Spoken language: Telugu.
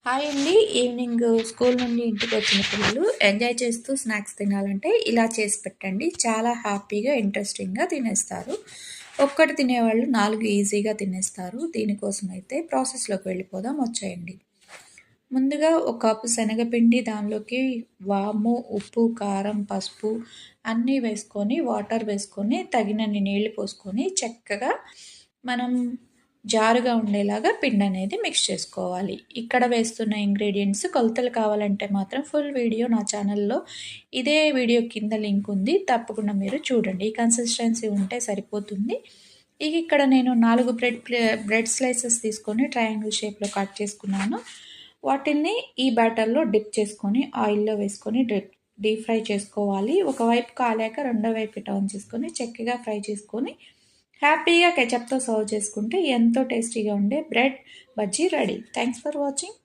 హాయ్ అండి. ఈవినింగ్ స్కూల్ నుండి ఇంటికి వచ్చిన పిల్లలు ఎంజాయ్ చేస్తూ స్నాక్స్ తినాలంటే ఇలా చేసి పెట్టండి. చాలా హ్యాపీగా, ఇంట్రెస్టింగ్‌గా తినేస్తారు. ఒక్కటి తినేవాళ్ళు 4 ఈజీగా తినేస్తారు. దీనికోసం అయితే ప్రాసెస్‌లోకి వెళ్ళిపోదాం వచ్చేయండి. ముందుగా ఒక కప్పు శనగపిండి, దానిలోకి వాము, ఉప్పు, కారం, పసుపు అన్నీ వేసుకొని, వాటర్ వేసుకొని, తగినన్ని నీళ్లు పోసుకొని చక్కగా మనం జారుగా ఉండేలాగా పిండి అనేది మిక్స్ చేసుకోవాలి. ఇక్కడ వేస్తున్న ఇంగ్రీడియంట్స్ కొలతలు కావాలంటే మాత్రం ఫుల్ వీడియో నా ఛానల్‌లో ఇదే వీడియో కింద లింక్ ఉంది. తప్పకుండా మీరు చూడండి. ఈ కన్సిస్టెన్సీ ఉంటే సరిపోతుంది. ఇక ఇక్కడ నేను 4 బ్రెడ్ స్లైసెస్ తీసుకొని ట్రయాంగిల్ షేప్‌లో కట్ చేసుకున్నాను. వాటిల్ని ఈ బ్యాటర్‌లో డిప్ చేసుకొని ఆయిల్‌లో వేసుకొని డీప్ ఫ్రై చేసుకోవాలి. ఒకవైపు కాలాక రెండో వైపు టర్న్ చేసుకొని చక్కగా ఫ్రై చేసుకొని హ్యాపీగా కెచప్‌తో సర్వ్ చేసుకుంటే ఎంతో టేస్టీగా ఉండే bread bajji ready. Thanks for watching.